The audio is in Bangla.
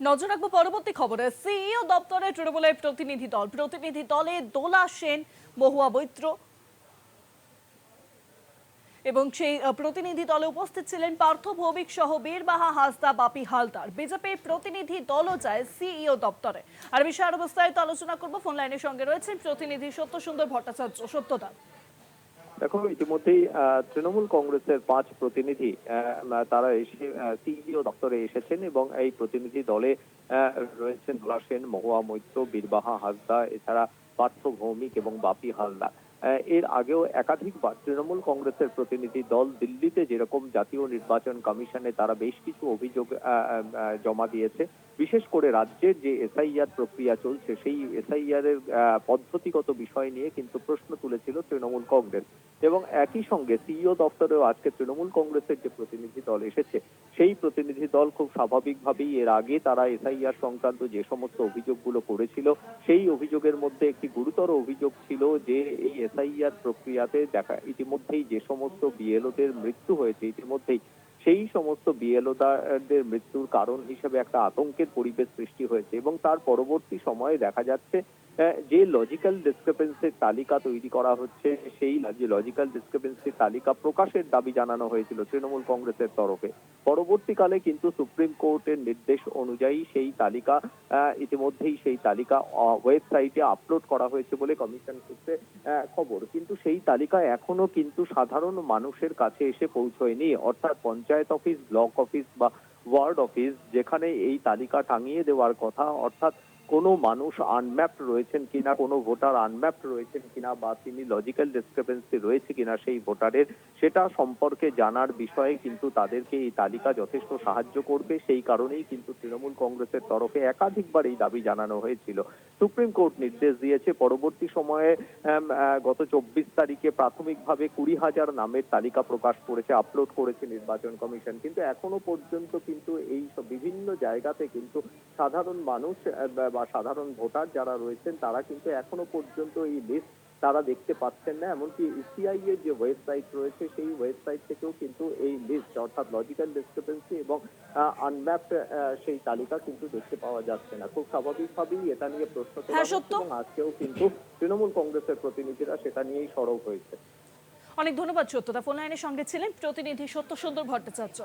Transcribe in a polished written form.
নজর রাখবো পরবর্তী খবরে। সিইও দপ্তরে তৃণমূলের প্রতিনিধি দলে দোলা সেন, মহুয়া মৈত্র এবং সেই প্রতিনিধি দলে উপস্থিত ছিলেন পার্থ ভৌমিক সহ বীরবাহা হাসদা, বাপি হালদার। বিজেপির প্রতিনিধি দলও যায় সিইও দপ্তরে। আর বিষয়ে আরো বিস্তারিত আলোচনা করবো। ফোন লাইনের সঙ্গে রয়েছেন প্রতিনিধি সত্য সুন্দর ভট্টাচার্য। সত্যদা, দেখো, ইতিমধ্যেই তৃণমূল কংগ্রেসের 5 প্রতিনিধি তারা এসে সিইও দপ্তরে এসেছেন এবং এই প্রতিনিধি দলে রয়েছেন দোলা সেন, মহুয়া মৈত্র, বীরবাহা হাসদা, এছাড়া পার্থ ভৌমিক এবং বাপি হালদার। এর আগেও একাধিকবার তৃণমূল কংগ্রেসের প্রতিনিধি দল দিল্লিতে যেরকম জাতীয় নির্বাচন কমিশনে তারা বেশ কিছু অভিযোগ জমা দিয়েছে। বিশেষ করে রাজ্যের যে এসআইআর প্রক্রিয়া চলছে সেই এসআইআর এর পদ্ধতিগত বিষয় নিয়ে কিন্তু প্রশ্ন তুলেছিল তৃণমূল কংগ্রেস। এবং একই সঙ্গে সিইও দপ্তরেও আজকে তৃণমূল কংগ্রেসের যে প্রতিনিধি দল এসেছে সেই প্রতিনিধি দল খুব স্বাভাবিকভাবেই এর আগে তারা এসআইআর সংক্রান্ত যে সমস্ত অভিযোগগুলো করেছিল সেই অভিযোগের মধ্যে একটি গুরুতর অভিযোগ ছিল যে এই এসআইআর প্রক্রিয়াতে দেখা ইতিমধ্যেই যে সমস্ত বিএলওদের মৃত্যু হয়েছে ইতিমধ্যেই সেই সমস্ত বিএলওদের মৃত্যুর কারণ হিসেবে একটা আতঙ্কের পরিবেশ সৃষ্টি হয়েছে এবং তার পরবর্তী সময়ে দেখা যাচ্ছে যে লজিক্যাল ডিসক্রিপেন্সির তালিকা তৈরি করা হচ্ছে সেই যে লজিক্যাল ডিসক্রিপেন্সির তালিকা প্রকাশের দাবি জানানো হয়েছিল তৃণমূল কংগ্রেসের তরফে। পরবর্তীকালে কিন্তু সুপ্রিম কোর্টের নির্দেশ অনুযায়ী সেই তালিকা ইতিমধ্যেই সেই তালিকা ওয়েবসাইটে আপলোড করা হয়েছে বলে কমিশন সূত্রে খবর। কিন্তু সেই তালিকা এখনো কিন্তু সাধারণ মানুষের কাছে এসে পৌঁছয়নি, অর্থাৎ পঞ্চায়েত অফিস, ব্লক অফিস বা ওয়ার্ড অফিস যেখানে এই তালিকা টাঙিয়ে দেওয়ার কথা, অর্থাৎ কোনো মানুষ আনম্যাপড রয়েছেন কিনা, কোনো ভোটার আনম্যাপড রয়েছেন কিনা বা তিনি লজিক্যাল ডিসক্রিপেন্সি রয়েছে কিনা সেই ভোটারের, সেটা সম্পর্কে জানার বিষয়ে কিন্তু তাদেরকে এই তালিকা যথেষ্ট সাহায্য করবে। সেই কারণেই কিন্তু তৃণমূল কংগ্রেসের তরফে একাধিকবার এই দাবি জানানো হয়েছিল। সুপ্রিম কোর্ট নির্দেশ দিয়েছে পরবর্তী সময়ে গত 24 তারিখে প্রাথমিকভাবে 20,000 নামের তালিকা প্রকাশ করেছে, আপলোড করেছে নির্বাচন কমিশন। কিন্তু এখনো পর্যন্ত কিন্তু এই বিভিন্ন জায়গাতে কিন্তু সাধারণ মানুষ বা সাধারণ ভোটার যারা রয়েছেন তারা কিন্তু এখনো পর্যন্ত এই লিস্ট তারা দেখতে পাচ্ছেন না। এমনকি ইসিআই এর যে ওয়েবসাইট রয়েছে সেই ওয়েবসাইট থেকেও কিন্তু এই লিস্ট অর্থাৎ লজিক্যাল ডিসক্রিপেন্সি এবং আনম্যাপড সেই তালিকা কিন্তু দেখতে পাওয়া যাচ্ছে না। খুব স্বাভাবিকভাবেই এটা নিয়ে প্রশ্ন তোলা হ্যাঁ হচ্ছে সত্য, এবং আজকেও কিন্তু তৃণমূল কংগ্রেসের প্রতিনিধিরা সেটা নিয়েই সরব হয়েছে। অনেক ধন্যবাদ সত্যদা। ফোন লাইনের সঙ্গে ছিলেন প্রতিনিধি সত্য সুন্দর ভট্টাচার্য।